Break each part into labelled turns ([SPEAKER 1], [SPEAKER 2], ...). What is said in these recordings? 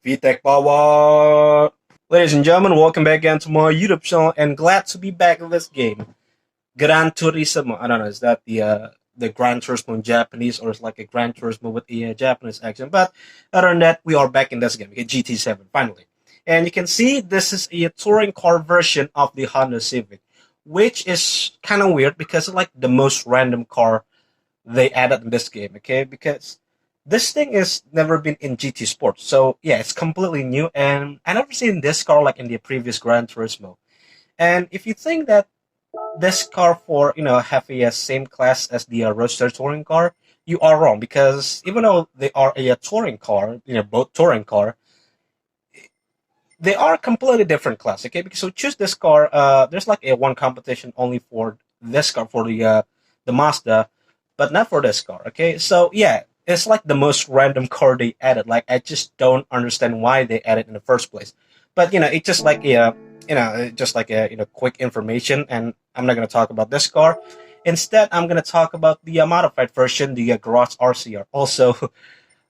[SPEAKER 1] VTech Power! Ladies and gentlemen, welcome back again to my YouTube channel and glad to be back in this game. Gran Turismo. I don't know, is that the Gran Turismo in Japanese or is like a Gran Turismo with the Japanese accent? But other than that, we are back in this game, okay, GT7, finally. And you can see this is a touring car version of the Honda Civic, which is kind of weird because it's like the most random car they added in this game, okay? Because this thing has never been in GT Sports, so yeah, it's completely new, and I never seen this car like in the previous Gran Turismo. And if you think that this car for have a same class as the Roadster touring car, you are wrong because even though they are a touring car, both touring car, they are completely different class. Okay, because so choose this car. There's like a one competition only for this car for the Mazda, but not for this car. Okay, so yeah, it's like the most random car they added. Like I just don't understand why they added in the first place. But it's just like just like a quick information, and I'm not gonna talk about this car. Instead, I'm gonna talk about the modified version, the Garage RCR. Also,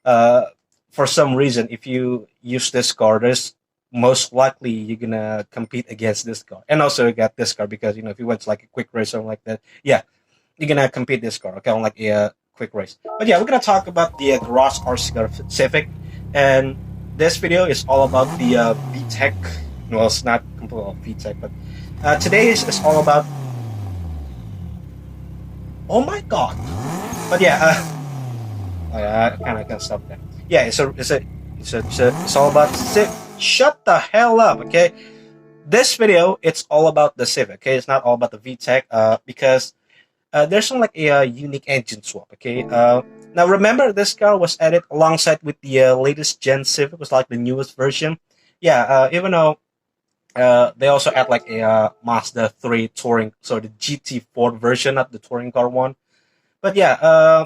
[SPEAKER 1] uh, for some reason, if you use this car, there's most likely you're gonna compete against this car, and also you got this car because if you went to like a quick race or something like that, yeah, you're gonna compete this car, okay, on like a quick race. But yeah, we're gonna talk about the Garage RCR Civic, and this video is all about the VTech. Well, it's not completely VTech, but today is all about. Oh my god! But yeah, I kind of can stop that. Yeah, it's all about Civic. Shut the hell up, okay? This video it's all about the Civic, okay? It's not all about the VTech, because there's some like a unique engine swap, okay? Now remember this car was added alongside with the latest gen Civic, was like the newest version. Yeah, even though they also add like a Mazda 3 touring, so the GT4 version, not the touring car one. But yeah,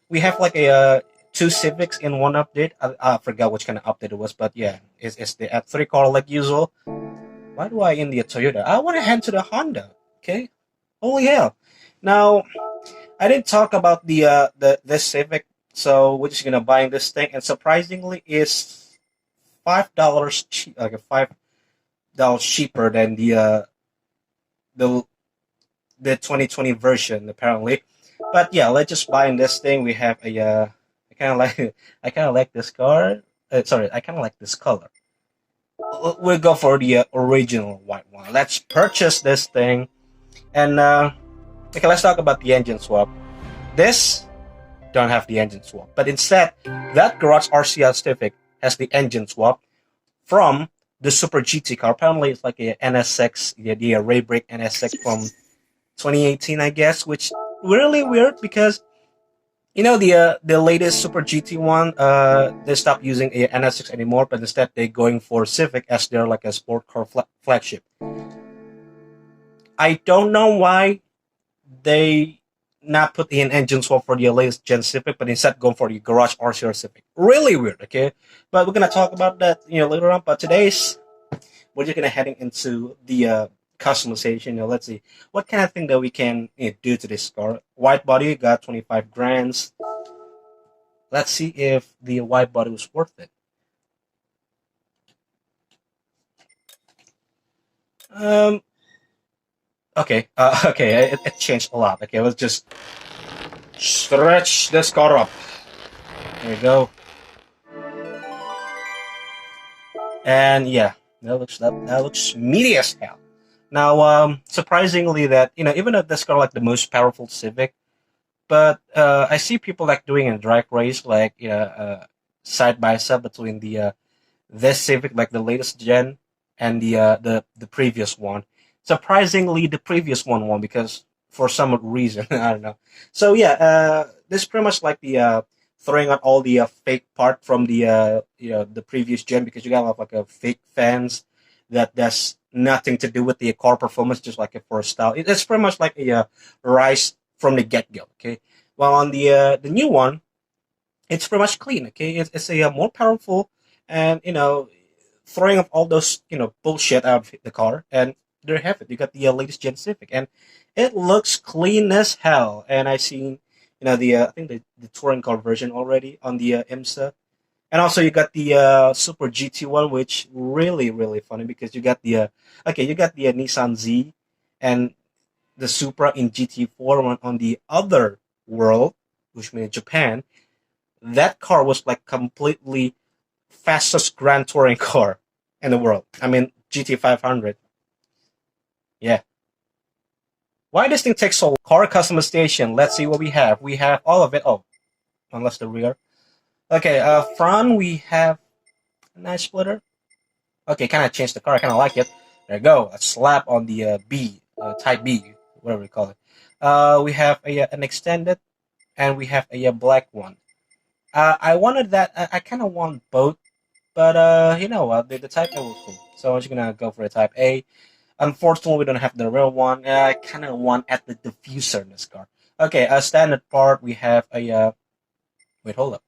[SPEAKER 1] we have like a two Civics in one update. I forgot which kind of update it was, but yeah, it's the F3 car like usual. Why do I in the Toyota? I want to hand to the Honda. Okay, holy hell! Now I didn't talk about the this Civic, so we're just gonna buy this thing, and surprisingly, is $5 cheap, like a $5 cheaper than the the 2020 version apparently. But yeah, let's just buy in this thing. We have a I kind of like I kind of like this car. Sorry, I kind of like this color. We'll go for the original white one. Let's purchase this thing, and okay, let's talk about the engine swap. This don't have the engine swap, but instead that Garage RCR Civic has the engine swap from the Super GT car. Apparently, it's like a NSX, the Ray Brake NSX from 2018, I guess, which really weird because the latest Super GT one, they stopped using a NSX anymore, but instead they're going for Civic as their like a sport car flagship. I don't know why they not put in engine swap for the latest gen Civic, but instead going for the Garage RCR Civic. Really weird, okay? But we're gonna talk about that later on. But today's we're just gonna heading into the customization. Let's see what kind of thing that we can do to this car. White body got 25 grands. Let's see if the white body was worth it. Okay, okay, it changed a lot. Okay, let's just stretch this car up. There we go. And yeah, that looks meaty as hell. Now, surprisingly, that even though this car like the most powerful Civic, but I see people like doing a drag race, like side by side between the this Civic, like the latest gen, and the previous one. Surprisingly, the previous one won because for some reason I don't know. So yeah, this is pretty much like the throwing out all the fake part from the the previous gen because you got like a fake fans that's nothing to do with the car performance, just like for style. It's pretty much like a rise from the get go. Okay, while on the new one, it's pretty much clean. Okay, it's a more powerful, and throwing off all those bullshit out of the car, and there you have it. You got the latest Gen Civic, and it looks clean as hell. And I seen the I think the touring car version already on the IMSA. And also you got the Super GT one, which really funny because you got the you got the Nissan Z and the Supra in GT4 on the other world, which means Japan. That car was like completely fastest grand touring car in the world. I mean GT500. Yeah. Why this thing takes so long? Car customization. Let's see what we have. We have all of it. Oh, unless the rear. Okay, front we have a nice splitter. Okay, kind of change the car. I kind of like it. There you go. A slap on the B, Type B, whatever we call it. We have an extended, and we have a black one. I wanted that. I kind of want both, but you know what? The Type A was cool, so I'm just gonna go for a Type A. Unfortunately, we don't have the real one. I kind of want at the diffuser in this car. Okay, a standard part. We have a wait, hold up.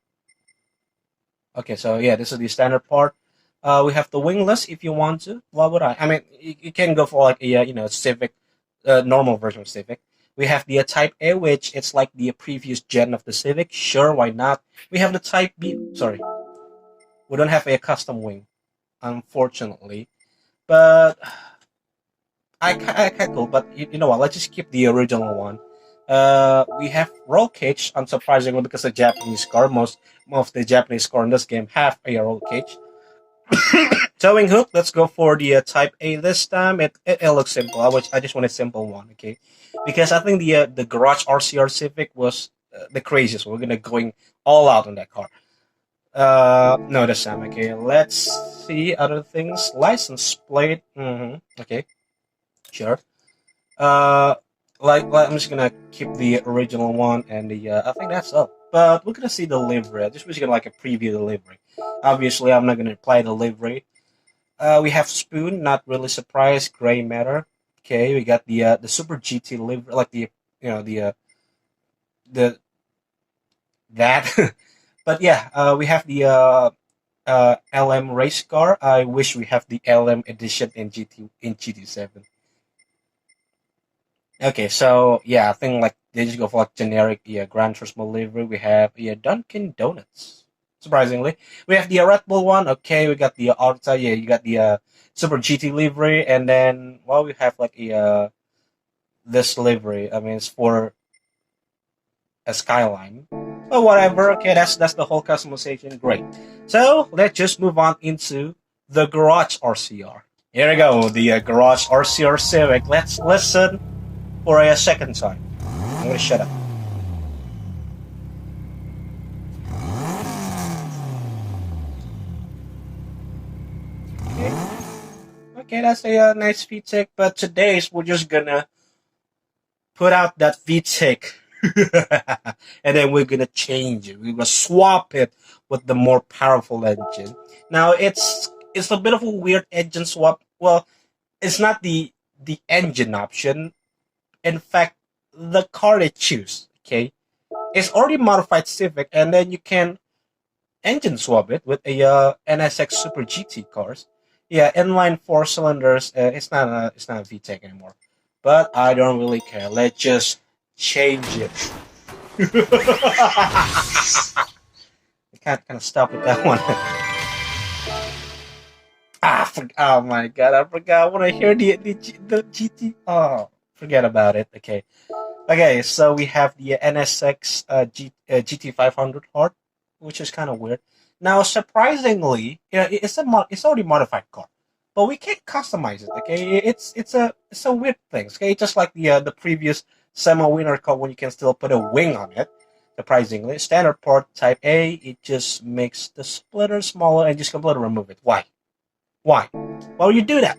[SPEAKER 1] Okay, so yeah, this is the standard part. We have the wingless if you want to. Why would I? I mean, you can go for like a Civic, normal version of Civic. We have the Type A, which it's like the previous gen of the Civic. Sure, why not? We have the Type B. Sorry, we don't have a custom wing, unfortunately. But I can go. But you know what? Let's just keep the original one. We have roll cage, unsurprisingly, because the Japanese car, most of the Japanese car in this game have a roll cage. Towing hook, let's go for the Type A this time. It looks simple. I just want a simple one, okay? Because I think the Garage RCR Civic was the craziest. We're gonna going all out on that car. No, this time, okay. Let's see other things. License plate. Okay, sure. Uh, I'm just gonna keep the original one, and the I think that's all. But we're gonna see the livery. This was gonna like a preview the livery. Obviously, I'm not gonna apply the livery. We have spoon, not really surprised. Gray matter. Okay, we got the Super GT livery, like the the the that. But yeah, we have the LM race car. I wish we have the LM edition in GT7. Okay, so yeah, I think like they just go for like generic Gran Turismo livery. We have Dunkin' Donuts. Surprisingly, we have the Red Bull one. Okay, we got the Arta. Yeah, you got the Super GT livery, and then we have like a this livery. I mean, it's for a Skyline. But whatever. Okay, that's the whole customization. Great. So let's just move on into the Garage RCR. Here we go, the Garage RCR Civic. Let's listen for a second time. I'm gonna shut up. Okay, okay, that's a nice VTEC, but today's we're just gonna put out that VTEC, and then we're gonna change it. We're gonna swap it with the more powerful engine. Now it's a bit of a weird engine swap. Well, it's not the engine option. In fact, the car they choose, okay, it's already modified Civic, and then you can engine swap it with a NSX Super GT cars. Yeah, inline four cylinders. It's not a VTEC anymore, but I don't really care. Let's just change it. I can't kind of stop with that one. Oh my god, I forgot. I want to hear the GT. Oh, forget about it. Okay. Okay, so we have the NSX GT500 Hard, which is kind of weird. Now, surprisingly, it's already modified car, but we can't customize it. Okay, it's a weird thing. Okay, just like the previous semi-winner car, when you can still put a wing on it. Surprisingly, standard part Type A, it just makes the splitter smaller and just completely remove it. Why? Why? Why would you do that?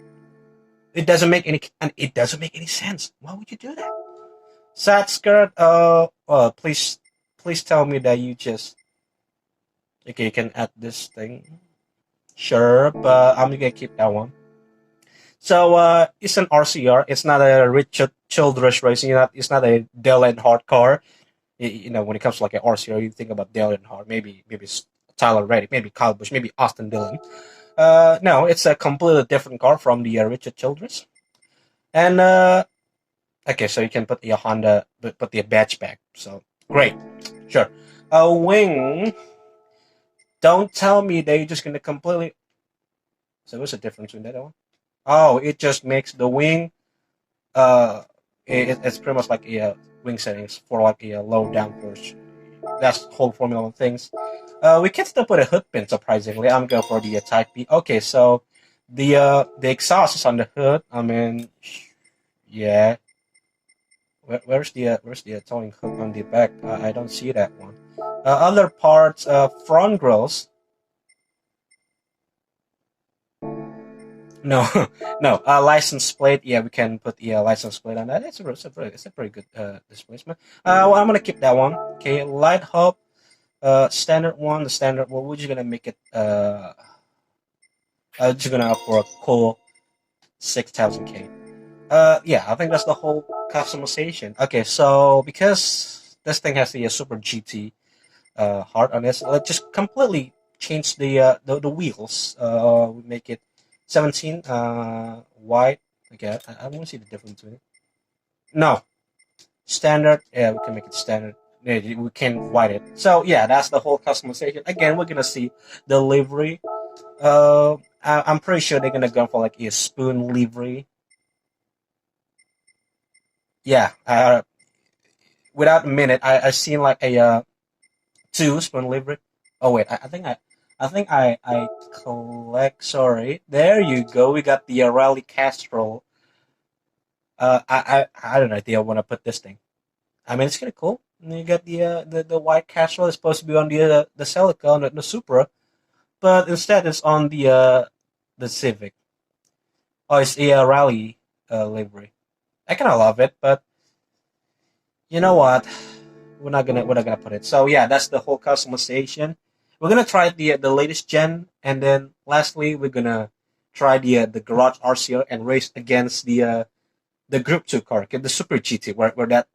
[SPEAKER 1] It doesn't make any sense. Why would you do that? Sad skirt. Please tell me that you just okay. You can add this thing. Sure, but I'm gonna keep that one. So it's an RCR. It's not a Richard Childress racing. It's not a Dale Earnhardt car. When it comes to like an RCR, you think about Dale Earnhardt. Maybe it's Tyler Reddick. Maybe Kyle Busch. Maybe Austin Dillon. No, it's a completely different car from the Richard Childress. And okay, so you can put your Honda, put the batchback. So Great, sure. A wing. Don't tell me they're just gonna completely. So what's the difference in that one? Oh, it just makes the wing. Uh, it's pretty much like a wing settings for like a low downforce. That's the whole formula of things. We can still put a hood pin. Surprisingly, I'm going for the Type B. Okay, so the exhaust is on the hood. I mean, yeah. Where's the towing hook on the back? I don't see that one. Other parts, front grills. No, no. License plate. Yeah, we can put the license plate on that. It's a pretty good displacement. Well, I'm gonna keep that one. Okay, light hub. Standard one. The standard. Well, we're just gonna make it. Just gonna up for a cool 6,000K. Yeah, I think that's the whole customization. Okay, so because this thing has the Super GT heart on this, let's just completely change the wheels. We make it 17 wide. Okay, I want to see the difference between it. No, standard. Yeah, we can make it standard. Yeah, we can wide it. So yeah, that's the whole customization. Again, we're gonna see the livery. I'm pretty sure they're gonna go for like a spoon livery. Yeah, without a minute, I seen like a two spoon livery. Oh wait, I think I collect. Sorry, there you go. We got the rally Castrol. I don't know idea when I put this thing. I mean, it's kind of cool. And you got the white Castrol. It's supposed to be on the Celica, on the Supra, but instead it's on the Civic. Oh, it's a rally livery. I kind of love it, but you know what? We're not gonna put it. So yeah, that's the whole customization. We're gonna try the latest gen, and then lastly we're gonna try the garage RCR and race against the Group 2 car, okay, the Super GT, where that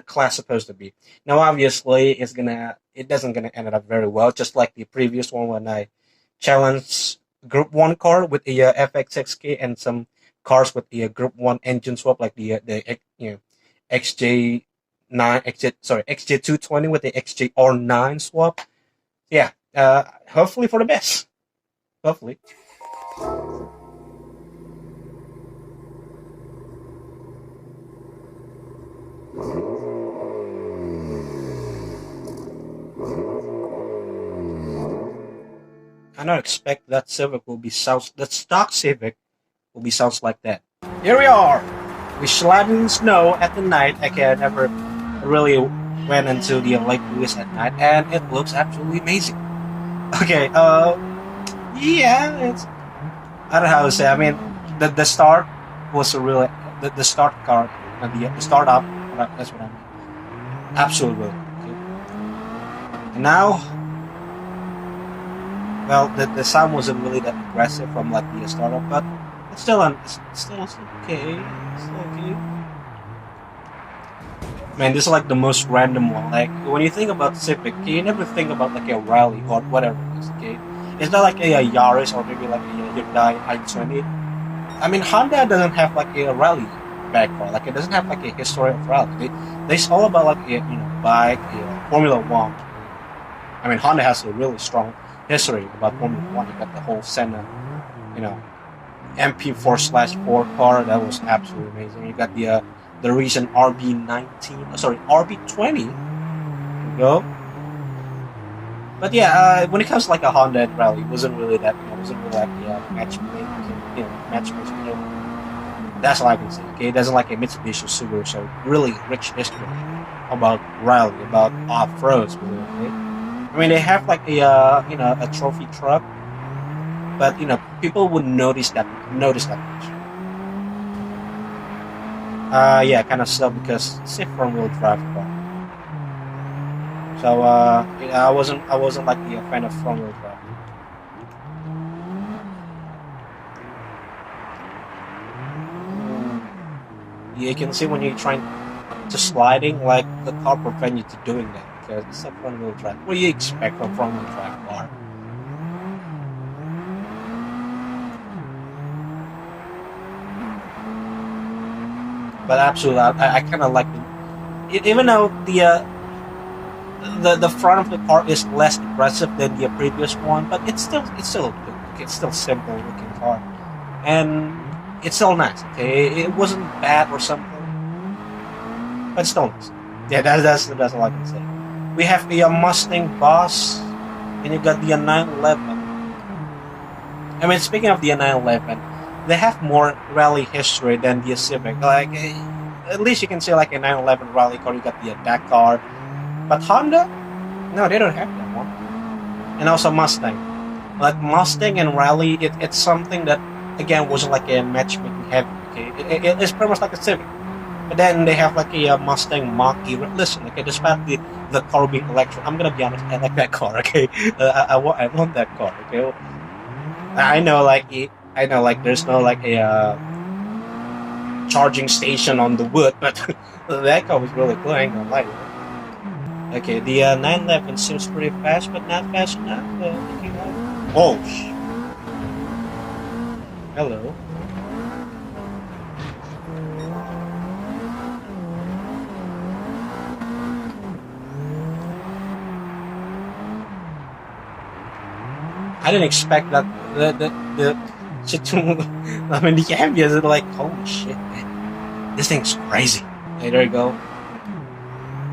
[SPEAKER 1] class supposed to be. Now obviously it doesn't gonna end up very well, just like the previous one when I challenged Group 1 car with the FX6K and some cars with the Group 1 engine swap like the XJ9 XJ220 with the XJR9 swap. Yeah, hopefully for the best. Hopefully. I don't expect that stock Civic will be sounds like that. Here we are. We slide in the snow at the night. I never really went into the Lake Louise at night, and it looks absolutely amazing. Okay, yeah, it's I don't know how to say. I mean, the start was a really the start car and the startup. That's what I mean. Absolutely. Okay. And now, well, the sound wasn't really that aggressive from like the startup, but it's okay. It's still okay. Man, this is like the most random one. Like when you think about Civic, you never think about like a rally or whatever it is. Okay, it's not like a Yaris or maybe like a Hyundai i20. I mean, Honda doesn't have like a rally background. Like it doesn't have like a history of rally. It's all about like a bike, Formula One. I mean, Honda has a really strong history about Formula One. You got the whole Senna, you know, MP4/4 car that was absolutely amazing. You got the recent RB19, sorry, RB20. There you go. But yeah, when it comes to like a Honda rally, it wasn't really that, it wasn't really like matchmaking, That's all I can say. Okay, it doesn't like a Mitsubishi Subaru, so really rich history about rally, about off roads. Okay? I mean, they have like a trophy truck, but people would notice that much. Yeah, kind of stuff because it's a front wheel drive car. So I wasn't like a fan of front wheel drive. Yeah, you can see when you're trying to sliding, like the car prevent you to doing that because it's a front wheel drive. What do you expect from front wheel drive car? But absolutely, I kind of like it, even though the front of the car is less aggressive than the previous one, but it's still good. Okay, it's still simple looking car, and it's still nice. Okay, it wasn't bad or something, but it's still nice. Yeah, that's all I can say. We have a Mustang Boss, and you got the 911. I mean, speaking of the 911, they have more rally history than the Civic. Like, at least you can say like a 911 rally car. You got the Dakar, but Honda, no, they don't have that one. And also Mustang, like Mustang and rally, it's something that again wasn't like a matchmaking heavy. Okay, it's pretty much like a Civic. But then they have like a Mustang Mach-E. Listen, okay, despite the car being electric, I'm gonna be honest, I like that car. Okay, I want that car. Okay, I know like there's no like a charging station on the wood, but that car was really cool. I ain't gonna lie. Okay, the 911 seems pretty fast, but not fast enough. Oh, hello. I didn't expect that the shit to move. I mean, the ambience is like, holy shit, man. This thing's crazy. Hey, there you go.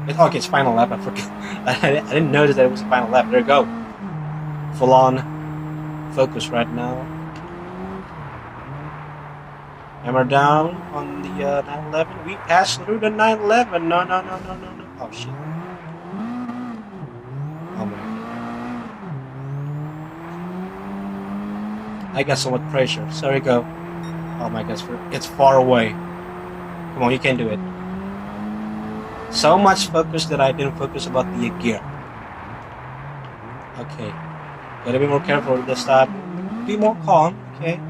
[SPEAKER 1] Okay, it's final lap. I forgot. I didn't notice that it was a final lap. There you go. Full on focus right now. Hammer down on the 911. We passed through the 911. No. Oh shit. Oh my. I got so much pressure. So there you go. Oh my gosh, it's far away. Come on, you can do it. So much focus that I didn't focus about the gear. Okay. Gotta be more careful with this time. Be more calm, okay?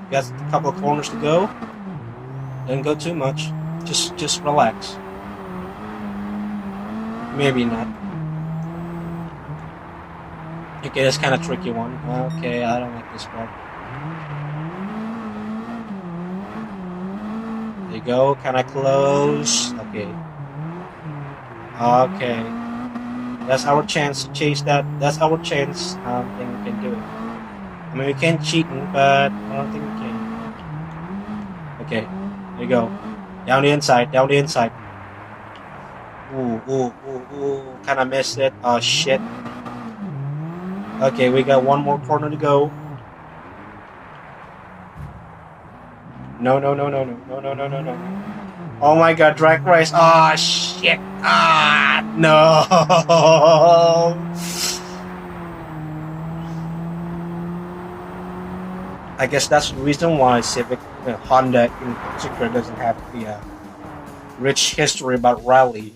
[SPEAKER 1] Got a couple of corners to go. Don't go too much. Just relax. Maybe not. Okay, that's kind of tricky one. Okay, I don't like this part. There you go, kind of close. Okay. Okay. That's our chance to chase that. That's our chance. I don't think we can do it. I mean, we can cheat, but I don't think we can. Okay, there you go. Down the inside, down the inside. Ooh. Kind of missed it. Oh, shit. Okay, we got one more corner to go. No. Oh my god, drag race. Ah, shit. Ah, no. I guess that's the reason why Civic, Honda in particular, doesn't have the rich history about rally.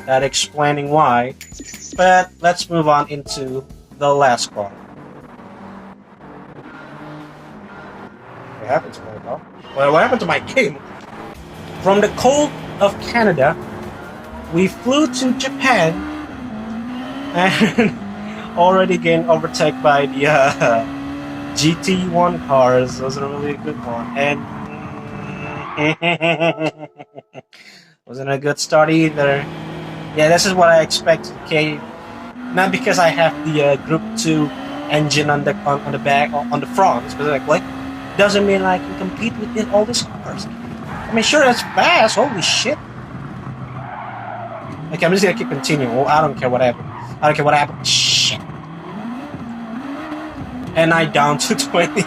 [SPEAKER 1] That explaining why. But let's move on into the last car. What happened to my car? Well, what happened to my game? From the cold of Canada, we flew to Japan and already getting overtaken by the GT1 cars. Those are really a good one. And wasn't a good start either. Yeah, this is what I expected. Okay, not because I have the Group 2 engine on the back on the front specifically, doesn't mean I can compete with all these cars. I mean, sure, that's fast. Holy shit. Okay, I'm just gonna keep continuing. Well, I don't care what happened. I don't care what happened. Shit. And I down to 20.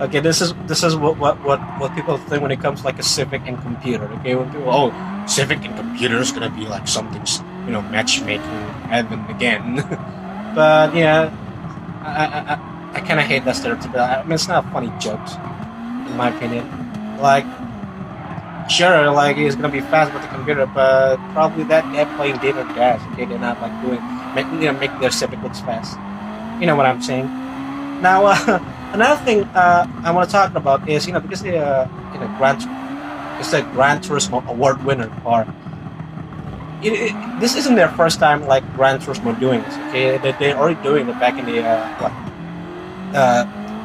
[SPEAKER 1] Okay, this is what people think when it comes to like a Civic and computer. Okay, when people, Civic and computer is gonna be like something, matchmaking heaven again. But yeah, I kind of hate that stereotype. I mean, it's not a funny joke, in my opinion. Like, sure, like it's gonna be fast with the computer, but probably that guy playing David Gas. Okay, they're not like make their Civic looks fast. You know what I'm saying? Now, another thing I want to talk about is because the it's a Gran Turismo award winner car. This isn't their first time like Gran Turismo doing this. Okay, they're already doing it back in the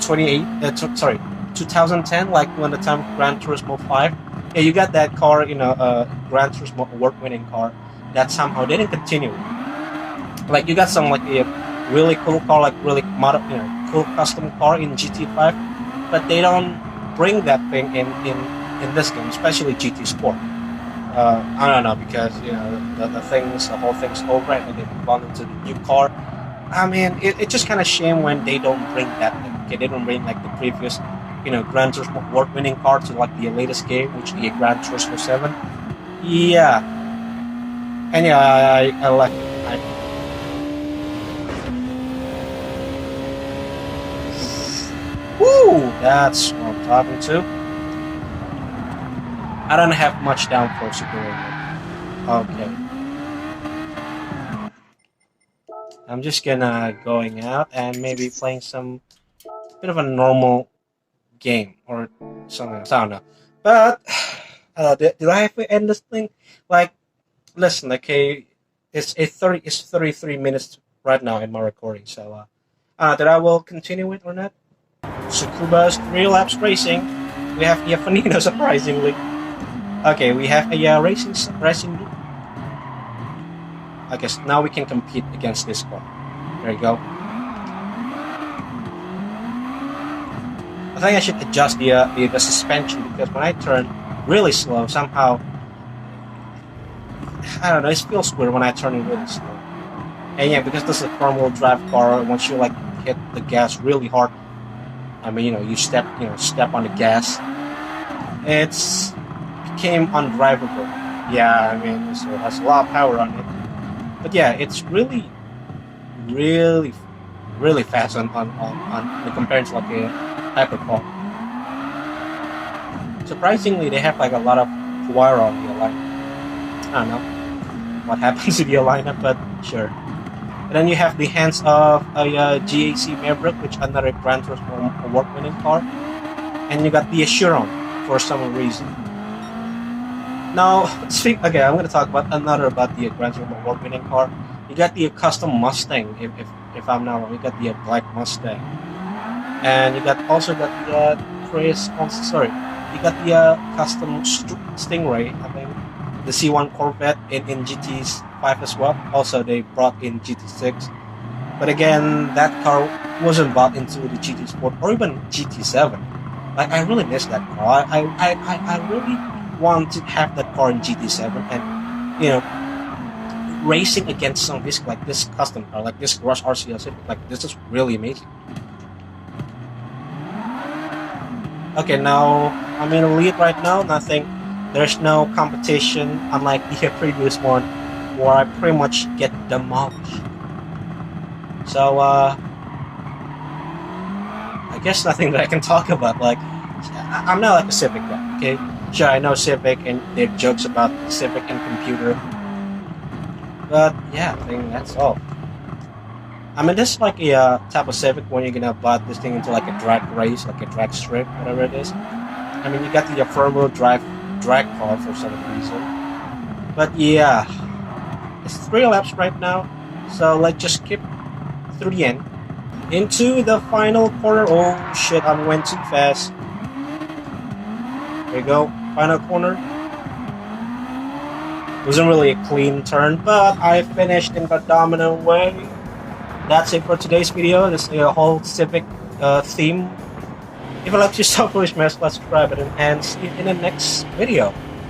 [SPEAKER 1] 2010, like when the time Gran Turismo 5. Yeah, you got that car, Gran Turismo award-winning car that somehow didn't continue. Like you got some like a really cool car, like really cool custom car in GT5, but they don't bring that thing in this game, especially GT Sport. I don't know, because the whole thing's over and they move on into the new car. I mean, it's just kind of shame when they don't bring that thing. Okay, they don't bring like the previous, Gran Turismo award-winning car to like the latest game, which is the Gran Turismo 7. Yeah, and yeah, I like it. Woo! That's what I'm talking to. I don't have much downforce to do it. Okay. I'm just gonna going out and maybe playing some bit of a normal game or something else. I don't know. But did I have to end this thing? Like, listen, okay, it's 33 minutes right now in my recording. So that I will continue it or not? Tsukuba's 3 laps racing. We have Yafanino, surprisingly. Okay, we have a racing. I guess now we can compete against this car. There you go. I think I should adjust the suspension, because when I turn really slow, somehow I don't know, it feels weird when I turn it really slow. And yeah, because this is a front-wheel drive car, once you like hit the gas really hard, I mean, you step on the gas, it's became undrivable. Yeah, I mean, so it has a lot of power on it. But yeah, it's really fast on compared to like a hypercar. Surprisingly, they have like a lot of power on the alignment. I don't know what happens to the alignment, but sure. And then you have the hands of a GAC Maverick, which is another Gran Turismo award-winning car, and you got the Assuron for some reason. Now, okay, I'm going to talk about the Gran Turismo award-winning car. You got the custom Mustang, if I'm not wrong. You got the black Mustang, and you also got the you got the custom Stingray, I think, the C1 Corvette in GT5 as well. Also, they brought in GT6, but again, that car wasn't brought into the GT Sport or even GT7. Like, I really miss that car. I really want to have that car in GT7 and racing against some this like this custom car, like this Rush RCL Civic. Like, this is really amazing. Okay, now I'm in the lead right now. There's no competition, unlike the previous one where I pretty much get demolished. So I guess nothing that I can talk about. Like, I'm not like a Civic guy. Okay, sure, I know Civic and they have jokes about Civic and computer, but yeah, I think that's all. I mean, this is like a type of Civic when you're gonna buy this thing into like a drag race, like a drag strip, whatever it is. I mean, you got the front-wheel drive drag car for some reason. But yeah, it's 3 laps right now, so let's just skip through the end into the final corner. Oh shit, I went too fast. There you go, final corner. Wasn't really a clean turn, but I finished in a dominant way. That's it for today's video. This is a whole Civic theme. If you like your self-wish mess, let's subscribe it and see you in the next video.